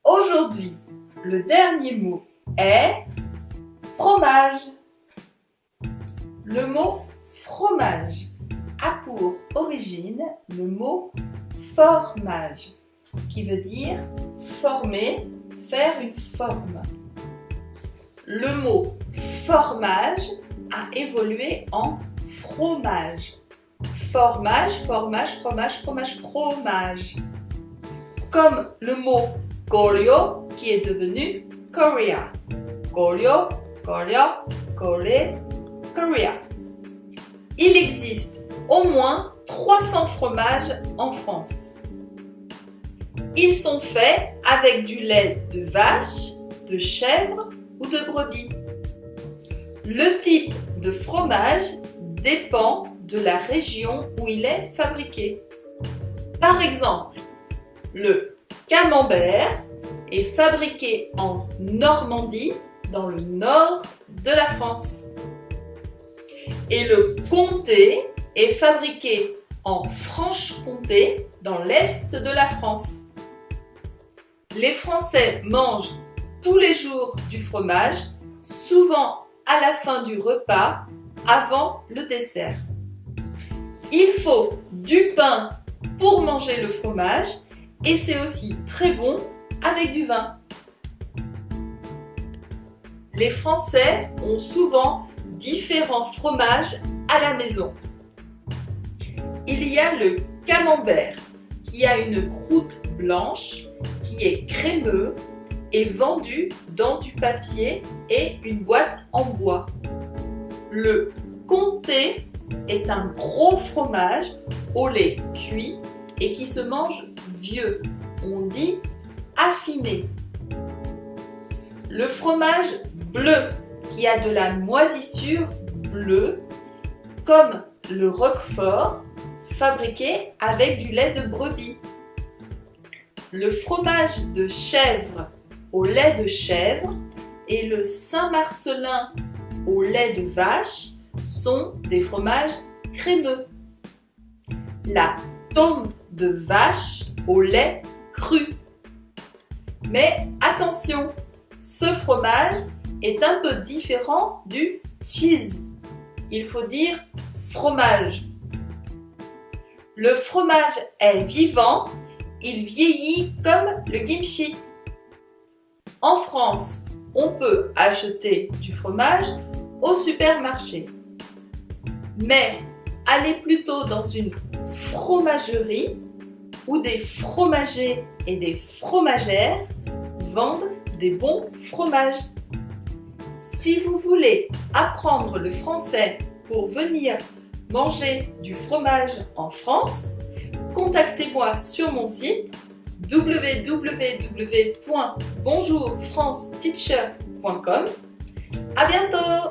Aujourd'hui, le dernier mot est fromage. Le mot fromage a pour origine le mot formage, qui veut dire former, faire une forme. Le mot formage a évolué en fromage. Formage, formage, fromage, fromage, fromage. Comme le mot Goryeo qui est devenu Korea. Goryeo, Korea, Corée, Korea. Il existe au moins 300 fromages en France. Ils sont faits avec du lait de vache, de chèvre ou de brebis. Le type de fromage dépend de la région où il est fabriqué. Par exemple, le camembert est fabriqué en Normandie, dans le nord de la France. Et le comté est fabriqué en Franche-Comté, dans l'est de la France. Les Français mangent tous les jours du fromage, souvent à la fin du repas, avant le dessert. Il faut du pain pour manger le fromage et c'est aussi très bon avec du vin. Les Français ont souvent différents fromages à la maison. Il y a le camembert qui a une croûte blanche, qui est crémeux et vendu dans du papier et une boîte en bois. Le comté est un gros fromage au lait cuit et qui se mange vieux. On dit affiné. Le fromage bleu qui a de la moisissure bleue, comme le Roquefort, fabriqué avec du lait de brebis. Le fromage de chèvre au lait de chèvre et le Saint-Marcellin au lait de vache sont des fromages crémeux. La tome de vache au lait cru. Mais attention, ce fromage est un peu différent du cheese. Il faut dire fromage. Le fromage est vivant, il vieillit comme le kimchi. En France, on peut acheter du fromage au supermarché. Mais allez plutôt dans une fromagerie où des fromagers et des fromagères vendent des bons fromages. Si vous voulez apprendre le français pour venir manger du fromage en France, contactez-moi sur mon site www.bonjourfranceteacher.com. À bientôt!